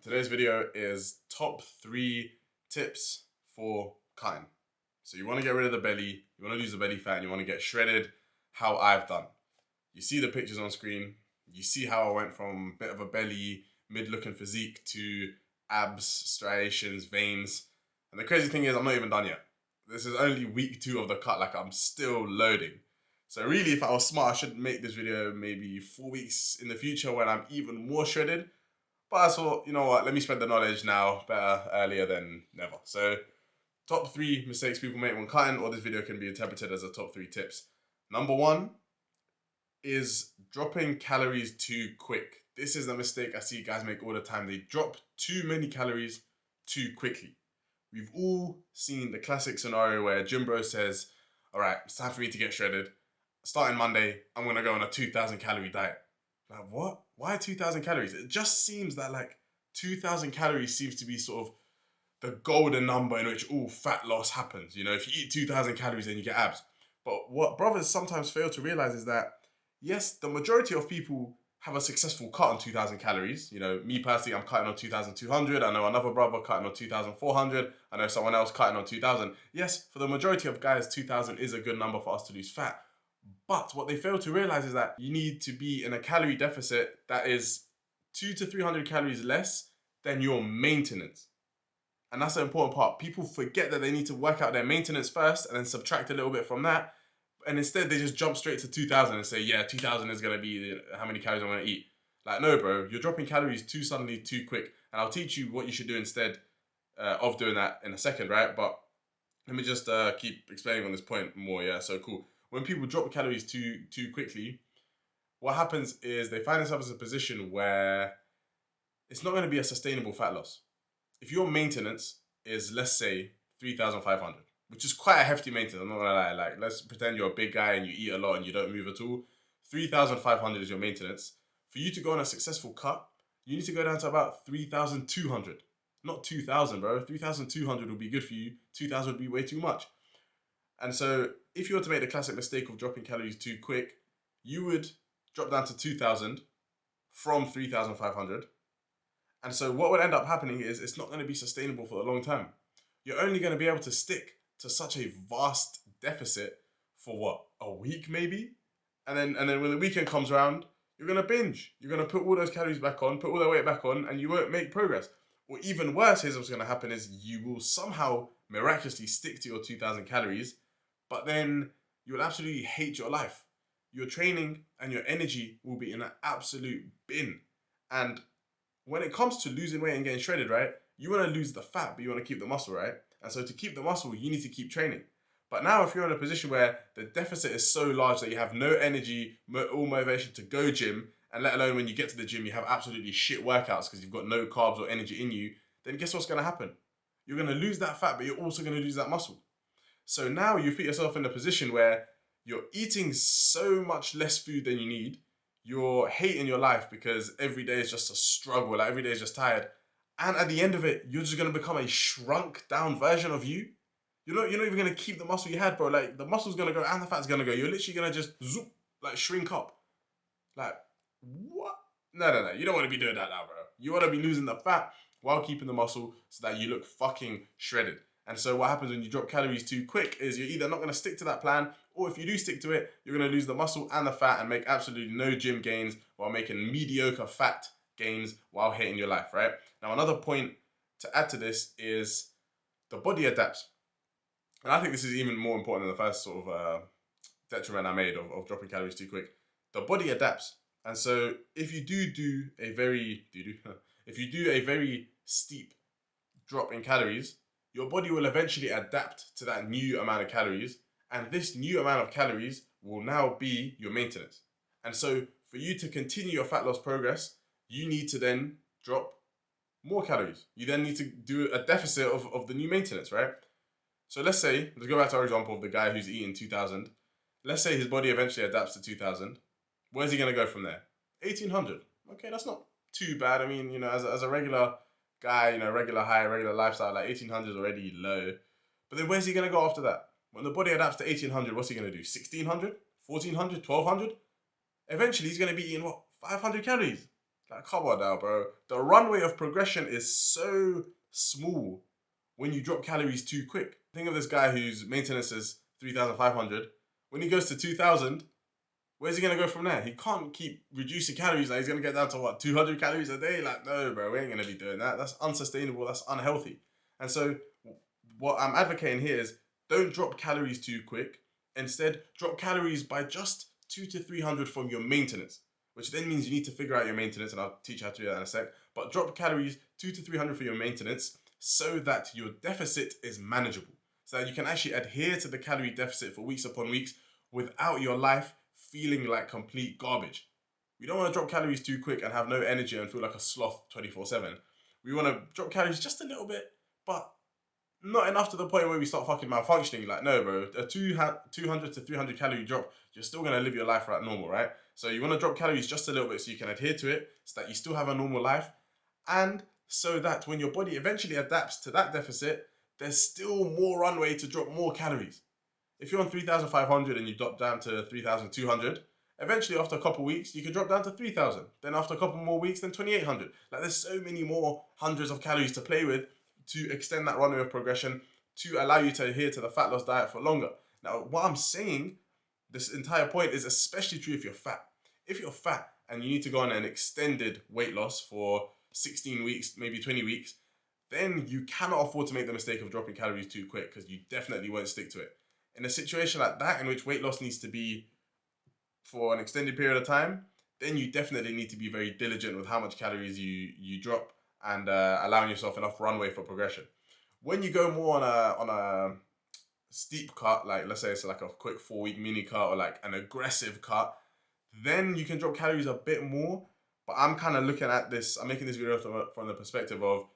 Today's video is top 3 tips for cutting. So you want to get rid of the belly, you want to lose the belly fat, and you want to get shredded how I've done. You see the pictures on screen, you see how I went from a bit of a belly, mid-looking physique to abs, striations, veins. And the crazy thing is I'm not even done yet. This is only week 2 of the cut, like I'm still loading. So really, if I was smart, I should make this video maybe 4 weeks in the future when I'm even more shredded. But I thought, you know what, let me spread the knowledge now, better earlier than never. So, top 3 mistakes people make when cutting, or this video can be interpreted as a top 3 tips. Number 1 is dropping calories too quick. This is a mistake I see guys make all the time. They drop too many calories too quickly. We've all seen the classic scenario where gym bro says, all right, it's time for me to get shredded. Starting Monday, I'm going to go on a 2,000 calorie diet. Like, what? Why 2,000 calories? It just seems that like 2,000 calories seems to be sort of the golden number in which all fat loss happens. You know, if you eat 2,000 calories, then you get abs. But what brothers sometimes fail to realize is that, yes, the majority of people have a successful cut on 2,000 calories. You know, me personally, I'm cutting on 2,200. I know another brother cutting on 2,400. I know someone else cutting on 2,000. Yes, for the majority of guys, 2,000 is a good number for us to lose fat. But what they fail to realize is that you need to be in a calorie deficit that is 200 to 300 calories less than your maintenance. And that's the important part. People forget that they need to work out their maintenance first and then subtract a little bit from that. And instead they just jump straight to 2,000 and say, yeah, 2,000 is going to be how many calories I'm going to eat. Like, no, bro, you're dropping calories too suddenly, too quick. And I'll teach you what you should do instead of doing that in a second, right? But let me just keep explaining on this point more, yeah? So cool. When people drop calories too quickly, what happens is they find themselves in a position where it's not going to be a sustainable fat loss. If your maintenance is, let's say, 3,500, which is quite a hefty maintenance, I'm not going to lie. Like, let's pretend you're a big guy and you eat a lot and you don't move at all. 3,500 is your maintenance. For you to go on a successful cut, you need to go down to about 3,200. Not 2,000, bro. 3,200 would be good for you. 2,000 would be way too much. And so if you were to make the classic mistake of dropping calories too quick, you would drop down to 2,000 from 3,500. And so what would end up happening is it's not going to be sustainable for the long term. You're only going to be able to stick to such a vast deficit for what, a week maybe? And then when the weekend comes around, you're going to binge. You're going to put all those calories back on, put all that weight back on, and you won't make progress. Or even worse, here's what's going to happen is you will somehow miraculously stick to your 2,000 calories, but then you will absolutely hate your life. Your training and your energy will be in an absolute bin. And when it comes to losing weight and getting shredded, right, you want to lose the fat, but you want to keep the muscle, right? And so to keep the muscle, you need to keep training. But now if you're in a position where the deficit is so large that you have no energy or motivation to go gym, and let alone when you get to the gym, you have absolutely shit workouts because you've got no carbs or energy in you, then guess what's going to happen? You're going to lose that fat, but you're also going to lose that muscle. So now you put yourself in a position where you're eating so much less food than you need. You're hating your life because every day is just a struggle. Like every day is just tired. And at the end of it, you're just going to become a shrunk down version of you. You're not even going to keep the muscle you had, bro. Like the muscle's going to go and the fat's going to go. You're literally going to just zoop, like shrink up. Like, what? No. You don't want to be doing that now, bro. You want to be losing the fat while keeping the muscle so that you look fucking shredded. And so what happens when you drop calories too quick is you're either not going to stick to that plan, or if you do stick to it, you're going to lose the muscle and the fat and make absolutely no gym gains while making mediocre fat gains while hating your life, right? Now, another point to add to this is the body adapts. And I think this is even more important than the first sort of detriment I made of dropping calories too quick. The body adapts. And so if you do a very steep drop in calories, your body will eventually adapt to that new amount of calories, and this new amount of calories will now be your maintenance. And so for you to continue your fat loss progress, you need to then drop more calories. You then need to do a deficit of the new maintenance, right? So let's go back to our example of the guy who's eating 2,000. Let's say his body eventually adapts to 2,000. Where's he going to go from there? 1,800. Okay, that's not too bad. I mean, you know, as a regular guy, you know, regular high, regular lifestyle, like 1,800 is already low. But then where's he going to go after that? When the body adapts to 1,800, what's he going to do? 1,600? 1,400? 1,200? Eventually, he's going to be eating, 500 calories? Like, come on now, bro. The runway of progression is so small when you drop calories too quick. Think of this guy whose maintenance is 3,500. When he goes to 2,000, where's he gonna go from there? He can't keep reducing calories. Like, he's gonna get down to what, 200 calories a day? Like, no, bro, we ain't gonna be doing that. That's unsustainable. That's unhealthy. And so, what I'm advocating here is don't drop calories too quick. Instead, drop calories by just 200 to 300 from your maintenance, which then means you need to figure out your maintenance, and I'll teach you how to do that in a sec. But drop calories 200 to 300 for your maintenance so that your deficit is manageable, so that you can actually adhere to the calorie deficit for weeks upon weeks without your life feeling like complete garbage. We don't want to drop calories too quick and have no energy and feel like a sloth 24/7. We want to drop calories just a little bit, but not enough to the point where we start fucking malfunctioning. Like, no, bro, a 200 to 300 calorie drop, you're still going to live your life right normal, right? So you want to drop calories just a little bit so you can adhere to it, so that you still have a normal life, and so that when your body eventually adapts to that deficit, there's still more runway to drop more calories. If you're on 3,500 and you drop down to 3,200, eventually after a couple weeks, you can drop down to 3,000. Then after a couple more weeks, then 2,800. Like, there's so many more hundreds of calories to play with to extend that runway of progression to allow you to adhere to the fat loss diet for longer. Now, what I'm saying, this entire point, is especially true if you're fat. If you're fat and you need to go on an extended weight loss for 16 weeks, maybe 20 weeks, then you cannot afford to make the mistake of dropping calories too quick, because you definitely won't stick to it. In a situation like that, in which weight loss needs to be for an extended period of time, then you definitely need to be very diligent with how much calories you drop, and allowing yourself enough runway for progression. When you go more on a steep cut, like let's say it's like a quick 4-week mini cut or like an aggressive cut, then you can drop calories a bit more. But I'm kind of looking at this, I'm making this video from the perspective of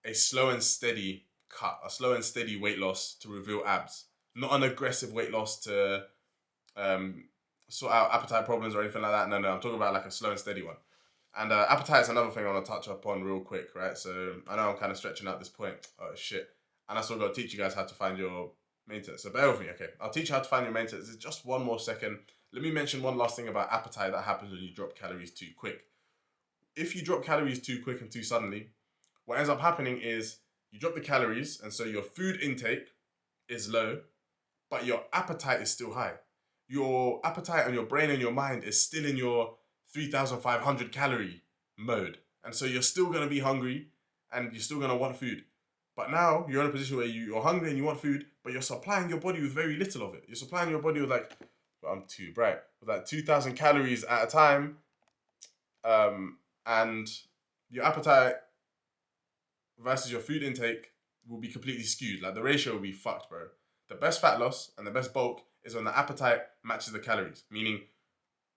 a slow and steady cut, a slow and steady weight loss to reveal abs, not an aggressive weight loss to sort out appetite problems or anything like that. No, I'm talking about like a slow and steady one. And appetite is another thing I want to touch upon real quick, right? So I know I'm kind of stretching out this point. Oh, shit. And I still got to teach you guys how to find your maintenance. So bear with me, okay? I'll teach you how to find your maintenance. It's just one more second. Let me mention one last thing about appetite that happens when you drop calories too quick. If you drop calories too quick and too suddenly, what ends up happening is you drop the calories, and so your food intake is low, but your appetite is still high. Your appetite and your brain and your mind is still in your 3,500 calorie mode. And so you're still going to be hungry and you're still going to want food. But now you're in a position where you're hungry and you want food, but you're supplying your body with very little of it. You're supplying your body with like, well, I'm too bright, with like 2,000 calories at a time. And your appetite versus your food intake will be completely skewed. Like, the ratio will be fucked, bro. The best fat loss and the best bulk is when the appetite matches the calories. Meaning,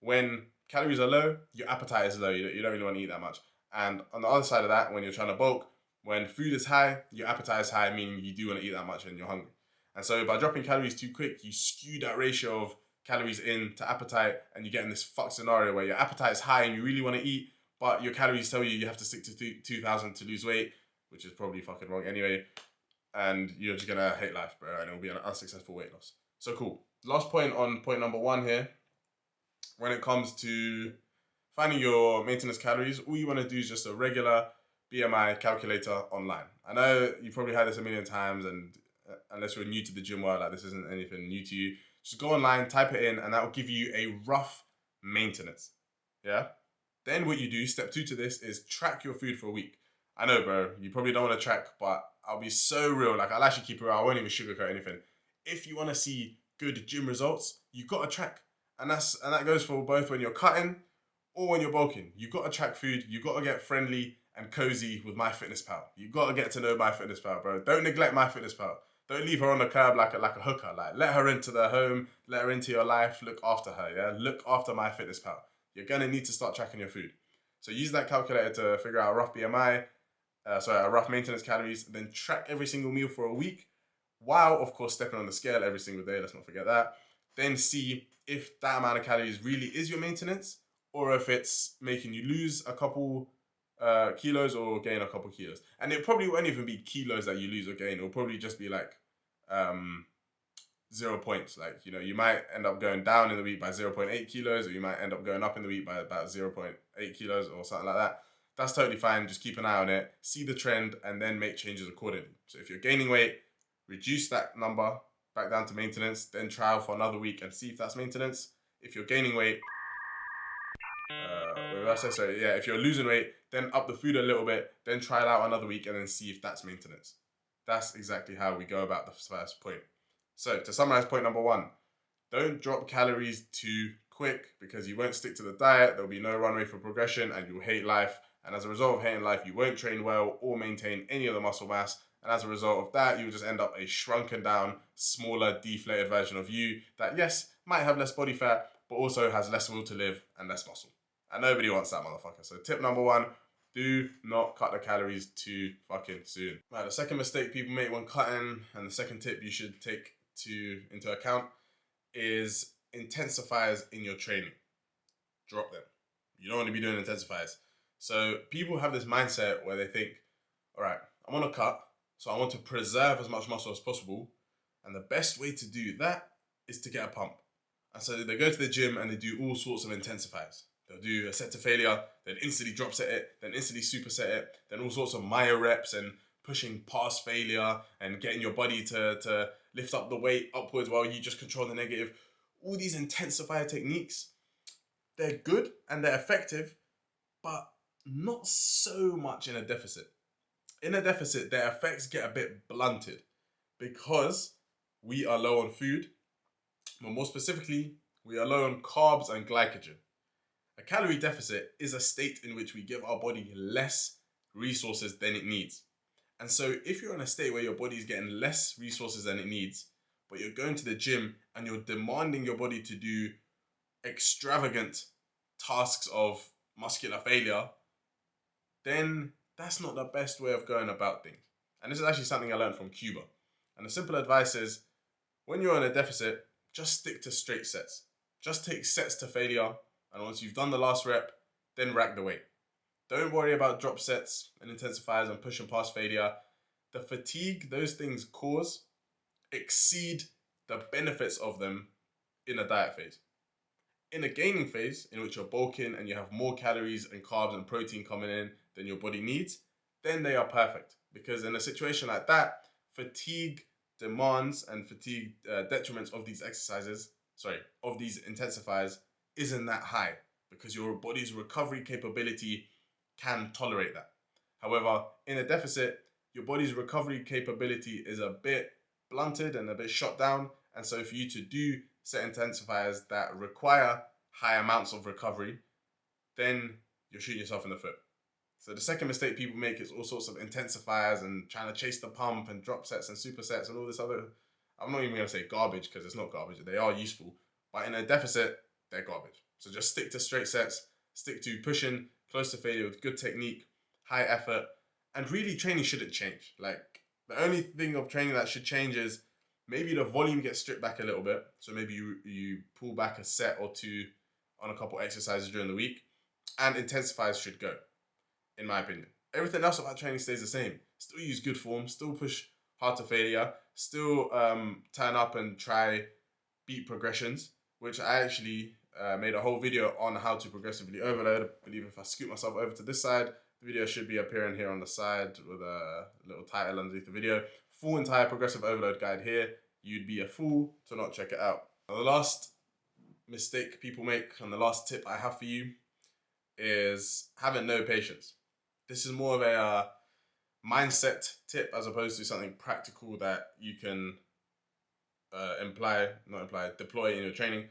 when calories are low, your appetite is low. You don't really want to eat that much. And on the other side of that, when you're trying to bulk, when food is high, your appetite is high, meaning you do want to eat that much and you're hungry. And so by dropping calories too quick, you skew that ratio of calories in to appetite, and you get in this fucked scenario where your appetite is high and you really want to eat, but your calories tell you have to stick to 2,000 to lose weight, which is probably fucking wrong anyway. And you're just going to hate life, bro, and it'll be an unsuccessful weight loss. So cool. Last point on point number 1 here. When it comes to finding your maintenance calories, all you want to do is just a regular BMI calculator online. I know you've probably heard this a million times, and unless you're new to the gym world, like, this isn't anything new to you. Just go online, type it in, and that will give you a rough maintenance. Yeah? Then what you do, step 2 to this, is track your food for a week. I know, bro, you probably don't want to track, but I'll be so real. Like, I'll actually keep it real. I won't even sugarcoat anything. If you want to see good gym results, you got to track. And that goes for both when you're cutting or when you're bulking. You got to track food. You got to get friendly and cozy with MyFitnessPal. You got to get to know MyFitnessPal, bro. Don't neglect MyFitnessPal. Don't leave her on the curb like a hooker. Like, let her into the home. Let her into your life. Look after her. Yeah, look after MyFitnessPal. You're gonna need to start tracking your food. So use that calculator to figure out a rough BMI. A rough maintenance calories. Then track every single meal for a week, while of course stepping on the scale every single day. Let's not forget that. Then see if that amount of calories really is your maintenance, or if it's making you lose a couple kilos or gain a couple kilos. And it probably won't even be kilos that you lose or gain. It'll probably just be like 0 points. Like, you know, you might end up going down in the week by 0.8 kilos, or you might end up going up in the week by about 0.8 kilos or something like that. that's totally fine. Just keep an eye on it, see the trend, and then make changes accordingly. So if you're gaining weight, reduce that number back down to maintenance, then trial for another week and see if that's maintenance. If you're gaining weight, if you're losing weight, then up the food a little bit, then try it out another week and then see if that's maintenance. That's exactly how we go about the first point. So to summarize point number 1, don't drop calories too quick because you won't stick to the diet, there'll be no runway for progression, and you'll hate life. And as a result of hating life, you won't train well or maintain any of the muscle mass. And as a result of that, you'll just end up a shrunken down, smaller, deflated version of you that, yes, might have less body fat, but also has less will to live and less muscle. And nobody wants that, motherfucker. So tip number 1, do not cut the calories too fucking soon. Right, the second mistake people make when cutting, and the second tip you should take into account, is intensifiers in your training. Drop them. You don't want to be doing intensifiers. So people have this mindset where they think, all right, I'm on a cut, so I want to preserve as much muscle as possible. And the best way to do that is to get a pump. And so they go to the gym and they do all sorts of intensifiers. They'll do a set to failure, then instantly drop set it, then instantly superset it, then all sorts of myo reps and pushing past failure and getting your body to lift up the weight upwards while you just control the negative. All these intensifier techniques, they're good and they're effective, but not so much in a deficit. In a deficit, their effects get a bit blunted because we are low on food, but more specifically, we are low on carbs and glycogen. A calorie deficit is a state in which we give our body less resources than it needs. And so if you're in a state where your body is getting less resources than it needs, but you're going to the gym and you're demanding your body to do extravagant tasks of muscular failure, then that's not the best way of going about things. And this is actually something I learned from Cuba. And the simple advice is, when you're in a deficit, just stick to straight sets. Just take sets to failure, and once you've done the last rep, then rack the weight. Don't worry about drop sets and intensifiers and pushing past failure. The fatigue those things cause exceed the benefits of them in a diet phase. In a gaining phase, in which you're bulking and you have more calories and carbs and protein coming in than your body needs, then they are perfect. Because in a situation like that, fatigue demands and fatigue detriments of these intensifiers isn't that high because your body's recovery capability can tolerate that. However, in a deficit, your body's recovery capability is a bit blunted and a bit shot down. And so for you to do set intensifiers that require high amounts of recovery, then you're shooting yourself in the foot. So the second mistake people make is all sorts of intensifiers and trying to chase the pump and drop sets and supersets and all this other, I'm not even going to say garbage because it's not garbage. They are useful. But in a deficit, they're garbage. So just stick to straight sets, stick to pushing close to failure with good technique, high effort, and really training shouldn't change. Like the only thing of training that should change is maybe the volume gets stripped back a little bit. So maybe you pull back a set or two on a couple exercises during the week, and intensifiers should go, in my opinion. Everything else about training stays the same. Still use good form, still push hard to failure, still turn up and try beat progressions, which I actually made a whole video on how to progressively overload. I believe if I scoot myself over to this side, the video should be appearing here on the side with a little title underneath the video. Full entire progressive overload guide here. You'd be a fool to not check it out. Now, the last mistake people make and the last tip I have for you is having no patience. This is more of a mindset tip as opposed to something practical that you can deploy in your training.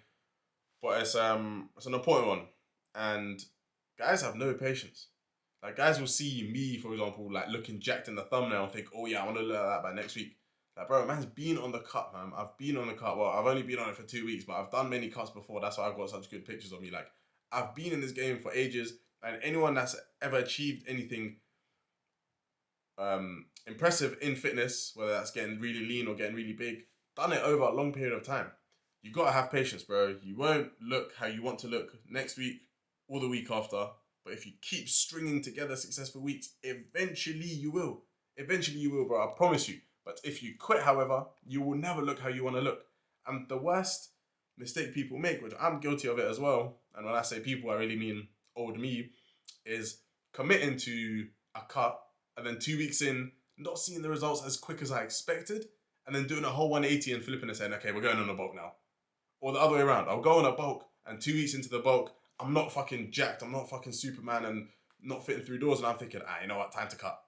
But it's an important one. And guys have no patience. Like guys will see me, for example, like looking jacked in the thumbnail and think, oh yeah, I want to look like that by next week. Like, bro, man's been on the cut, man. I've been on the cut. Well, I've only been on it for 2 weeks, but I've done many cuts before. That's why I've got such good pictures of me. Like, I've been in this game for ages, and anyone that's ever achieved anything impressive in fitness, whether that's getting really lean or getting really big, done it over a long period of time. You gotta have patience, bro. You won't look how you want to look next week or the week after, but if you keep stringing together successful weeks, eventually you will. Eventually you will, bro. I promise you. But if you quit, however, you will never look how you want to look. And the worst mistake people make, which I'm guilty of it as well, and when I say people, I really mean old me, is committing to a cut and then 2 weeks in, not seeing the results as quick as I expected, and then doing a whole 180 and flipping and saying, okay, we're going on a bulk now. Or the other way around, I'll go on a bulk and 2 weeks into the bulk, I'm not fucking jacked, I'm not fucking Superman and not fitting through doors, and I'm thinking, you know what, time to cut.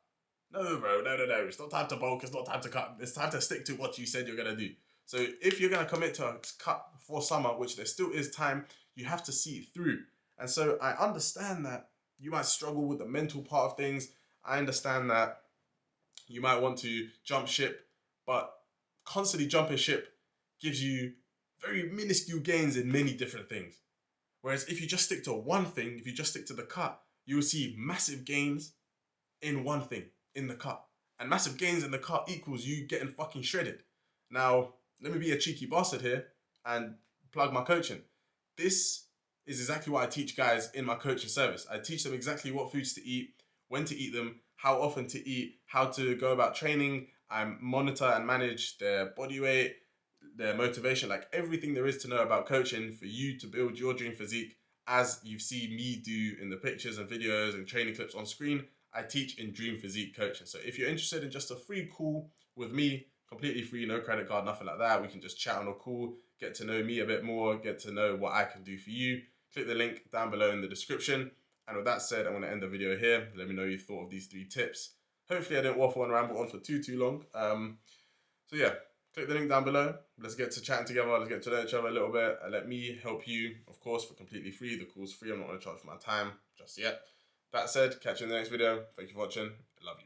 No, bro, no. It's not time to bulk, it's not time to cut. It's time to stick to what you said you're going to do. So if you're going to commit to a cut before summer, which there still is time, you have to see it through. And so I understand that you might struggle with the mental part of things. I understand that you might want to jump ship, but constantly jumping ship gives you very minuscule gains in many different things. Whereas if you just stick to one thing, if you just stick to the cut, you will see massive gains in one thing, in the cut. And massive gains in the cut equals you getting fucking shredded. Now, let me be a cheeky bastard here and plug my coaching. This is exactly what I teach guys in my coaching service. I teach them exactly what foods to eat, when to eat them, how often to eat, how to go about training. I monitor and manage their body weight, their motivation, like everything there is to know about coaching for you to build your dream physique, as you see me do in the pictures and videos and training clips on screen. I teach in Dream Physique Coaching. So if you're interested in just a free call with me, completely free, no credit card, nothing like that, we can just chat on a call, get to know me a bit more, get to know what I can do for you. Click the link down below in the description. And with that said, I'm going to end the video here. Let me know what you thought of these 3 tips. Hopefully I didn't waffle and ramble on for too long. So yeah, click the link down below. Let's get to chatting together. Let's get to know each other a little bit. And let me help you, of course, for completely free. The call's free. I'm not going to charge for my time just yet. That said, catch you in the next video. Thank you for watching. I love you.